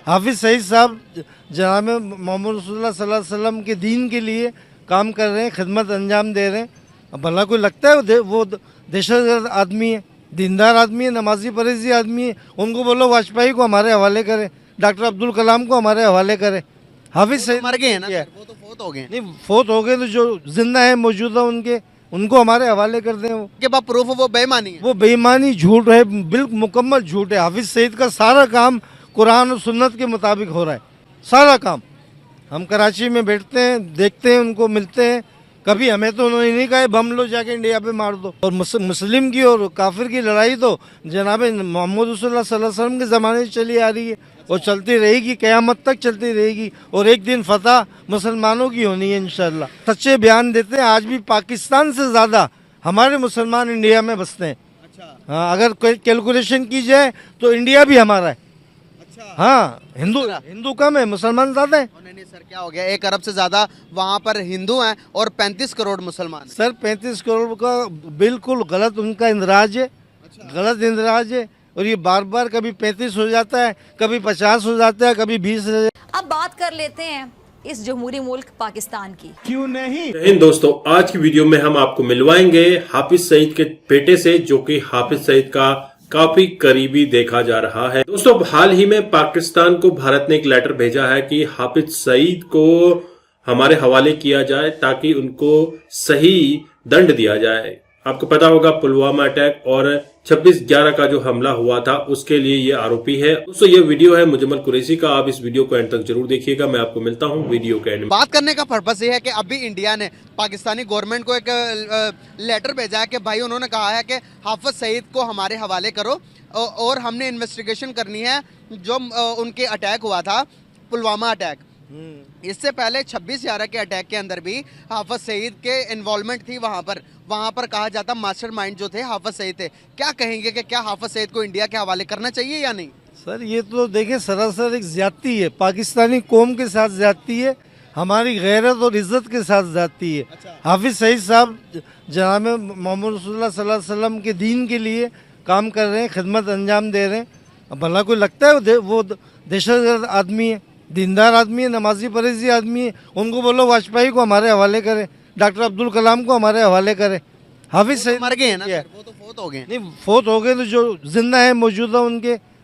हाफिज सईद साहब जनाब मोहम्मद रसूलुल्लाह सल्लल्लाहु अलैहि वसल्लम के दीन के लिए काम कर रहे हैं, खिदमत अंजाम दे रहे हैं। अब भला कोई लगता है वो दहशतगर्द आदमी है, दीनदार आदमी है, नमाजी परहेजी आदमी है। उनको बोलो वाजपेयी को हमारे हवाले करें, डॉक्टर अब्दुल कलाम को हमारे हवाले करें। हाफिज सईद मर गए हैं ना क्या है? सर, वो तो फोत हो गए हैं। नहीं, फोत हो गए तो जो जिंदा है मौजूदा उनको हमारे हवाले कर दें। के बाद प्रूफ वो बेईमानी है। वो बेईमानी झूठ है, बिल्कुल मुकम्मल झूठ है। हाफिज सईद का सारा काम कुरान और सुन्नत के मुताबिक हो रहा है, सारा काम। हम कराची में बैठते हैं, देखते हैं, उनको मिलते हैं। कभी हमें तो उन्होंने नहीं कहा बम लो जाके इंडिया पे मार दो। और मुस्लिम की और काफिर की लड़ाई तो जनाब मोहम्मद रसूलुल्लाह सल्लल्लाहु अलैहि वसल्लम के ज़माने से चली आ रही है और चलती रहेगी, क़यामत तक चलती रहेगी। और एक दिन फतह मुसलमानों की होनी है इंशाअल्लाह। सच्चे बयान देते हैं। आज भी पाकिस्तान से ज़्यादा हमारे मुसलमान इंडिया में बसते हैं। हाँ, अगर कोई कैलकुलेशन की जाए तो इंडिया भी हमारा है। हाँ, हिंदू कम है, मुसलमान ज़्यादा है। नहीं सर, क्या हो गया, 1 अरब से ज्यादा वहाँ पर हिंदू हैं और 35 करोड़ मुसलमान हैं। सर 35 करोड़ का बिल्कुल गलत उनका इंदराज है, गलत इंदराज है। और ये बार बार कभी 35 हो जाता है, कभी 50 हो जाता है, कभी 20 हो जाता है। अब बात कर लेते हैं इस जमहूरी मुल्क पाकिस्तान की। क्यों नहीं। जय हिंद दोस्तों, आज की वीडियो में हम आपको मिलवाएंगे हाफिज सईद के बेटे से, जो कि हाफिज सईद का काफी करीबी देखा जा रहा है। दोस्तों, हाल ही में पाकिस्तान को भारत ने एक लेटर भेजा है कि हाफिज सईद को हमारे हवाले किया जाए ताकि उनको सही दंड दिया जाए। आपको पता होगा पुलवामा अटैक और 26/11 का जो हमला हुआ था उसके लिए ये आरोपी है। दोस्तों, ये वीडियो है मुजम्मल कुरैशी का। आप इस वीडियो को एंड तक जरूर देखिएगा। मैं आपको मिलता हूँ वीडियो के एंड में। बात करने का पर्पस ये है कि अभी इंडिया ने पाकिस्तानी गवर्नमेंट को एक लेटर भेजा है कि भाई उन्होंने कहा है कि हाफिज सईद को हमारे हवाले करो और हमने इन्वेस्टिगेशन करनी है जो उनके अटैक हुआ था, पुलवामा अटैक। इससे पहले 26/11 के अटैक के अंदर भी हाफिज सईद के इन्वॉल्वमेंट थी। वहाँ पर कहा जाता मास्टरमाइंड जो थे हाफिज सईद थे। क्या कहेंगे कि क्या हाफिज सईद को इंडिया के हवाले करना चाहिए या नहीं? सर ये तो देखें सरासर एक ज्यादती है, पाकिस्तानी कौम के साथ ज्यादती है, हमारी गैरत और इज्जत के साथ ज्यादती है। हाफिज सईद साहब जनाब मोहम्मद रसूलुल्लाह सल्लल्लाहु अलैहि वसल्लम के दीन के लिए काम कर रहे हैं, खिदमत अंजाम दे रहे हैं। अब भला कोई लगता है वो दहशतगर्द आदमी है, दीनदार आदमी है, नमाजी परहेजी आदमी है। उनको बोलो वाजपेयी को हमारे हवाले करें, डॉक्टर अब्दुल कलाम को हमारे हवाले करें। हाफिज सईद मर गए हैं ना क्या है? सर, वो तो फोत हो गए हैं। नहीं, फोत हो गए तो जो जिंदा है मौजूदा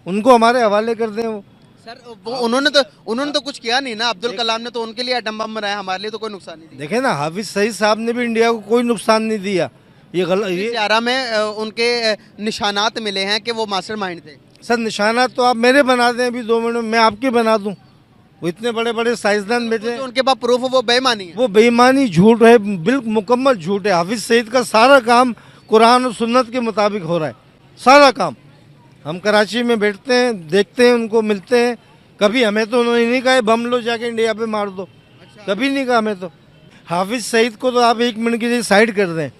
उनको हमारे हवाले कर दें। सर वो उन्होंने तो कुछ किया नहीं ना। अब्दुल कलाम ने तो उनके लिए एटम बम बनाया, हमारे लिए तो कोई नुकसान नहीं दिया। देखे ना, हाफिज सईद साहब ने भी इंडिया को कोई नुकसान नहीं दिया। ये गलत, ये 11 में उनके निशानात मिले हैं कि वो मास्टरमाइंड थे। सर निशाना तो आप मेरे बना दें अभी 2 मिनट में, मैं आपके बना दूं। वो इतने बड़े बड़े साइंसदान बैठे हैं। जो उनके पास प्रूफ वो बेईमानी है। वो बेईमानी झूठ है, बिल्कुल मुकम्मल झूठ है। हाफिज सईद का सारा काम कुरान और सुन्नत के मुताबिक हो रहा है, सारा काम। हम कराची में बैठते हैं, देखते हैं, उनको मिलते हैं। कभी हमें तो उन्होंने नहीं कहा बम लो जाके इंडिया पे मार दो, कभी नहीं कहा हमें तो। हाफिज सईद को तो आप 1 मिनट के लिए साइड कर दें।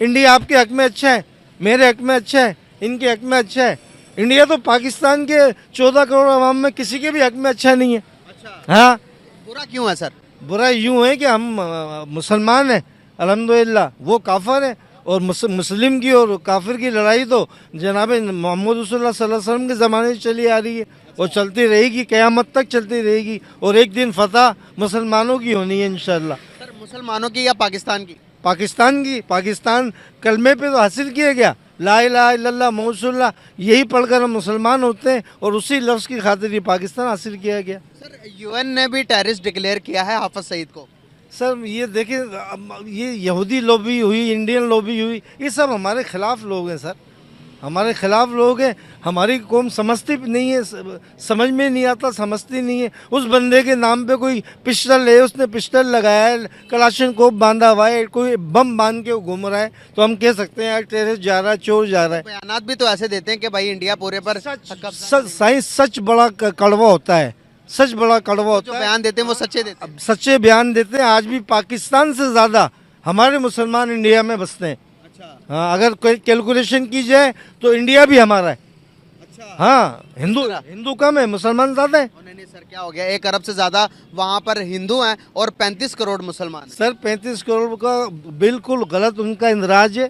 इंडिया आपके हक में अच्छा है, मेरे हक में अच्छा है, इनके हक में अच्छा है। इंडिया तो पाकिस्तान के 14 करोड़ आवाम में किसी के भी हक में अच्छा नहीं है। हाँ, बुरा क्यों है सर? बुरा यूँ है कि हम मुसलमान हैं, अल्हम्दुलिल्लाह, वो काफिर है। और मुस्लिम की और काफिर की लड़ाई तो जनाब मोहम्मद रसूलुल्लाह सल्लल्लाहु अलैहि वसल्लम के ज़माने से चली आ रही है और चलती रहेगी, क़यामत तक चलती रहेगी। और एक दिन फतह मुसलमानों की होनी है इंशाअल्लाह। सर मुसलमानों की या पाकिस्तान की? पाकिस्तान की। पाकिस्तान कलमे पे तो हासिल किया गया, ला इलाहा इल्लल्लाह मुहम्मदुर रसूलुल्लाह, यही पढ़कर हम मुसलमान होते हैं और उसी लफ्ज़ की खातिर ये पाकिस्तान हासिल किया गया। सर यूएन ने भी टेररिस्ट डिक्लेयर किया है हाफिज सईद को। सर ये देखें, ये यहूदी लॉबी हुई, इंडियन लॉबी हुई, ये सब हमारे खिलाफ लोग हैं। सर हमारे खिलाफ लोग हैं। हमारी कौम समझती नहीं है, समझ में नहीं आता, समझती नहीं है। उस बंदे के नाम पे कोई पिस्टल है, उसने पिस्टल लगाया है, कलाशनकोव बांधा हुआ है, कोई बम बांध के घूम रहा है, तो हम कह सकते हैं यार टेररिस्ट जा रहा है, चोर जा रहा है। बयानात भी तो ऐसे देते हैं कि भाई इंडिया पूरे पर साइंस सच बड़ा कड़वा होता है, सच बड़ा कड़वा होता जो है। बयान देते हैं वो सच्चे देते हैं। सच्चे बयान देते हैं। आज भी पाकिस्तान से ज़्यादा हमारे मुसलमान इंडिया में बसते हैं। हाँ, अगर कोई कैलकुलेशन की जाए तो इंडिया भी हमारा है। हाँ, हिंदू कम है, मुसलमान ज़्यादा है। नहीं सर, क्या हो गया, 1 अरब से ज्यादा वहाँ पर हिंदू हैं और 35 करोड़ मुसलमान हैं। सर 35 करोड़ का बिल्कुल गलत उनका इंदराज है,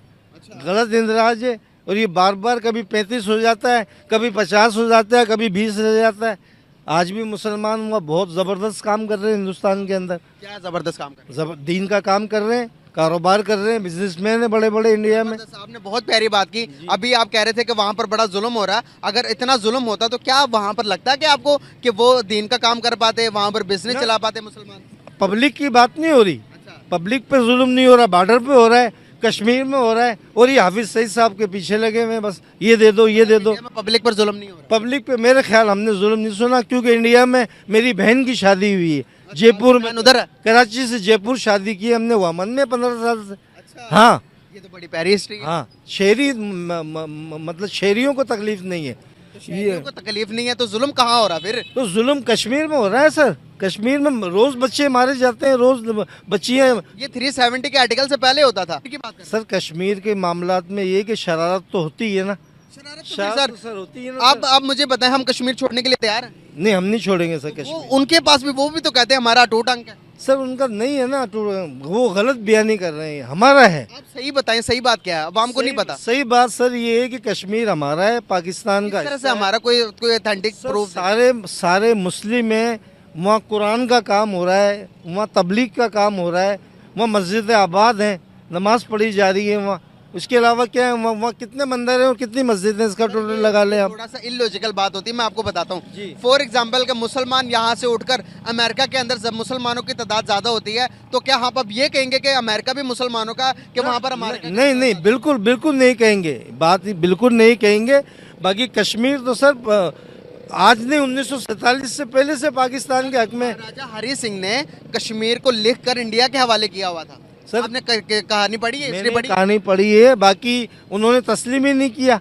गलत इंदराज है। और ये बार बार कभी 35 हो जाता है, कभी 50 हो जाता है, कभी 20 हो जाता है। आज भी मुसलमान वहाँ बहुत ज़बरदस्त काम कर रहे हैं हिंदुस्तान के अंदर। क्या जबरदस्त काम कर दीन का काम कर रहे हैं, कारोबार कर रहे हैं, बिजनेसमैन है बड़े बड़े इंडिया में। आपने बहुत प्यारी बात की। अभी आप कह रहे थे कि वहाँ पर बड़ा जुल्म हो रहा है। अगर इतना जुल्म होता तो क्या वहाँ पर लगता है कि आपको कि वो दीन का काम कर पाते, वहाँ पर बिजनेस चला पाते मुसलमान? पब्लिक की बात नहीं हो रही, पब्लिक पे जुल्म नहीं हो रहा, बॉर्डर पे हो रहा है, कश्मीर में हो रहा है, और ये हाफिज सईद साहब के पीछे लगे हुए हैं, बस ये दे दो ये दे दो। पब्लिक पर जुल्म नहीं हो रहा। पब्लिक पे मेरे ख्याल हमने जुल्म नहीं सुना, क्योंकि इंडिया में मेरी बहन की शादी हुई है जयपुर में, उधर है? कराची से जयपुर शादी की हमने वमन में 15 साल से। हाँ, ये तो बड़ी प्यारी हिस्ट्री है। हाँ, शहरी मतलब शहरियों को तकलीफ नहीं है, शहरियों को तकलीफ नहीं है तो जुल्म कहाँ हो रहा फिर? तो जुल्म कश्मीर में हो रहा है सर। कश्मीर में रोज बच्चे मारे जाते हैं, रोज बच्चियां। ये 370 के आर्टिकल से पहले होता था की बात कर। सर कश्मीर के मामलात में ये कि शरारत तो होती है ना, शरारत तो सर होती है ना। आप मुझे बताएं, हम कश्मीर छोड़ने के लिए तैयार हैं? नहीं, हम नहीं छोड़ेंगे सर कश्मीर। उनके पास भी वो भी तो कहते हैं हमारा अटूट अंक है। सर उनका नहीं है ना, वो गलत बयानी कर रहे हैं, हमारा है। आप सही बताएं, सही बात क्या है? अब हमको नहीं पता। सही बात सर ये है कि कश्मीर हमारा है, पाकिस्तान का। इस तरह से हमारा कोई ऑथेंटिक प्रूफ? सारे मुस्लिम हैं, वहाँ कुरान का काम हो रहा है, वहाँ तबलीग का काम हो रहा है, वहाँ मस्जिद आबाद हैं, नमाज पढ़ी जा रही है वहाँ। उसके अलावा क्या है, वहाँ कितने मंदिर हैं और कितनी मस्जिद हैं, इसका टोटल लगा लें आप। थोड़ा सा इलॉजिकल बात होती है, मैं आपको बताता हूँ। फॉर एग्जाम्पल के मुसलमान यहाँ से उठकर अमेरिका के अंदर जब मुसलमानों की तादाद ज्यादा होती है तो क्या आप अब ये कहेंगे कि अमेरिका भी मुसलमानों का, कि वहाँ पर हमारे? नहीं, बिल्कुल बिल्कुल नहीं कहेंगे, बात बिल्कुल नहीं कहेंगे। बाकी कश्मीर तो सर आज नहीं, 1947 से पहले से पाकिस्तान के हक में। राजा हरी सिंह ने कश्मीर को लिखकर इंडिया के हवाले किया हुआ था सर। आपने कहानी पढ़ी है? मैंने कहानी पढ़ी है, बाकी उन्होंने तस्लीम ही नहीं किया।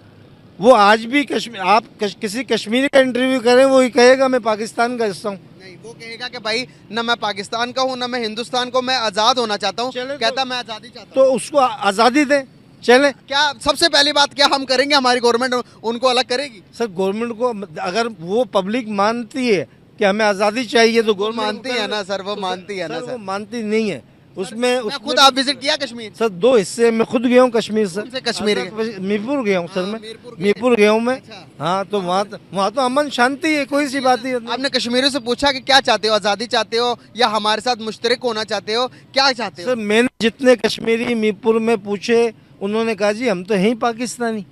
वो आज भी कश्मीर, आप किसी कश्मीरी का इंटरव्यू करें, वो ही कहेगा मैं पाकिस्तान का हिस्सा हूँ। नहीं, वो कहेगा कि भाई न मैं पाकिस्तान का हूँ, न मैं हिंदुस्तान को, मैं आज़ाद होना चाहता हूँ। कहता मैं आज़ादी चाहता हूँ। तो उसको आज़ादी दें, चले। क्या सबसे पहली बात क्या हम करेंगे? हमारी गवर्नमेंट उनको अलग करेगी? सर गवर्नमेंट को अगर वो पब्लिक मानती है कि हमें आज़ादी चाहिए तो गवर्नमेंट मानती है ना सर, वो मानती है ना सर। वो मानती नहीं है। उसमें खुद आप विजिट किया कश्मीर? सर 2 हिस्से में खुद गया हूँ कश्मीर सर। कश्मीर मीरपुर गया हूँ सर, मैं मीरपुर गया हूँ मैं। हाँ, तो वहाँ तो अमन शांति है, कोई सी बात नहीं। आपने कश्मीरियों से पूछा कि क्या चाहते हो, आज़ादी चाहते हो या हमारे साथ मुश्तरक होना चाहते हो, क्या चाहते हो? सर मैंने जितने कश्मीरी मीरपुर में पूछे, उन्होंने कहा जी हम तो हैं ही पाकिस्तानी।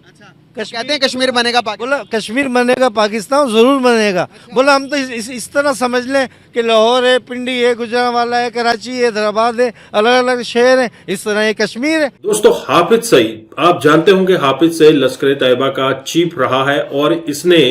कहते हैं कश्मीर बनेगा पाकिस्तान। बोला कश्मीर बनेगा पाकिस्तान, जरूर बनेगा। बोला हम तो इस तरह समझ लें कि लाहौर है, पिंडी है, गुजरांवाला है, कराची है, हैदराबाद है, अलग अलग शहर है, इस तरह ये कश्मीर है। दोस्तों हाफिज सईद, आप जानते होंगे हाफिज सईद लश्कर तैयबा का चीफ रहा है और इसने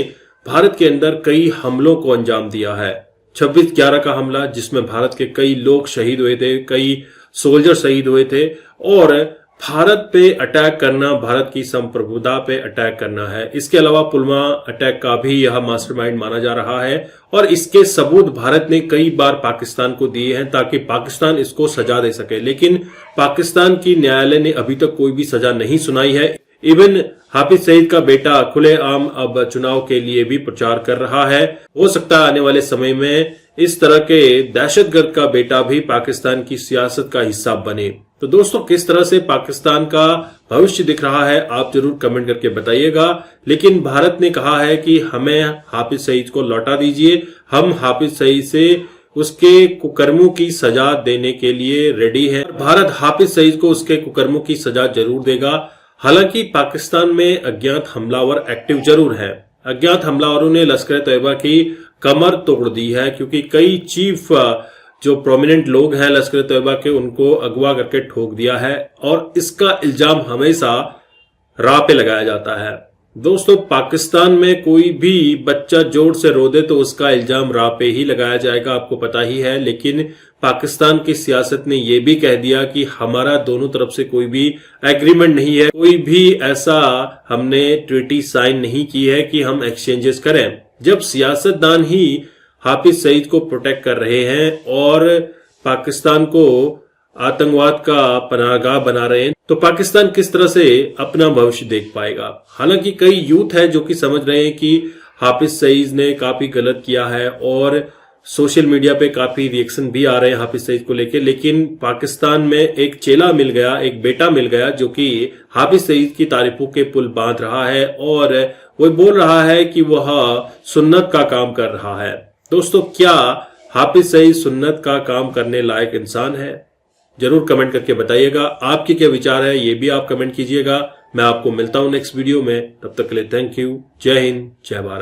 भारत के अंदर कई हमलों को अंजाम दिया है। 26/11 का हमला जिसमें भारत के कई लोग शहीद हुए थे, कई सोल्जर शहीद हुए थे, और भारत पे अटैक करना, भारत की संप्रभुता पे अटैक करना है। इसके अलावा पुलवामा अटैक का भी यह मास्टरमाइंड माना जा रहा है और इसके सबूत भारत ने कई बार पाकिस्तान को दिए हैं ताकि पाकिस्तान इसको सजा दे सके, लेकिन पाकिस्तान की न्यायालय ने अभी तक कोई भी सजा नहीं सुनाई है। इवन हाफिज सईद का बेटा खुलेआम अब चुनाव के लिए भी प्रचार कर रहा है। हो सकता है आने वाले समय में इस तरह के दहशतगर्द का बेटा भी पाकिस्तान की सियासत का हिस्सा बने। तो दोस्तों किस तरह से पाकिस्तान का भविष्य दिख रहा है आप जरूर कमेंट करके बताइएगा। लेकिन भारत ने कहा है कि हमें हाफिज सईद को लौटा दीजिए, हम हाफिज सईद से उसके कुकर्मों की सजा देने के लिए रेडी है। भारत हाफिज सईद को उसके कुकर्मों की सजा जरूर देगा। हालांकि पाकिस्तान में अज्ञात हमलावर एक्टिव जरूर है। अज्ञात हमलावरों ने लश्कर तैयबा की कमर तोड़ दी है, क्योंकि कई चीफ जो प्रोमिनेंट लोग हैं लश्कर तैयबा के, उनको अगवा करके ठोक दिया है और इसका इल्जाम हमेशा राह पे लगाया जाता है। दोस्तों पाकिस्तान में कोई भी बच्चा जोर से रो दे तो उसका इल्जाम राह पे ही लगाया जाएगा, आपको पता ही है। लेकिन पाकिस्तान की सियासत ने यह भी कह दिया कि हमारा दोनों तरफ से कोई भी एग्रीमेंट नहीं है, कोई भी ऐसा हमने ट्रीटी साइन नहीं की है कि हम एक्सचेंजेस करें। जब सियासतदान ही हाफिज सईद को प्रोटेक्ट कर रहे हैं और पाकिस्तान को आतंकवाद का पनाहगाह बना रहे हैं, तो पाकिस्तान किस तरह से अपना भविष्य देख पाएगा। हालांकि कई यूथ है जो कि समझ रहे हैं कि हाफिज सईद ने काफी गलत किया है और सोशल मीडिया पे काफी रिएक्शन भी आ रहे हैं हाफिज सईद को लेकर। लेकिन पाकिस्तान में एक चेला मिल गया, एक बेटा मिल गया जो कि हाफिज सईद की तारीफों के पुल बांध रहा है और वो बोल रहा है कि वह सुन्नत का काम कर रहा है। दोस्तों, क्या हाफिज सईद सुन्नत का काम करने लायक इंसान है? जरूर कमेंट करके बताइएगा। आपके क्या विचार है ये भी आप कमेंट कीजिएगा। मैं आपको मिलता हूं नेक्स्ट वीडियो में। तब तक के लिए थैंक यू। जय हिंद, जय भारत।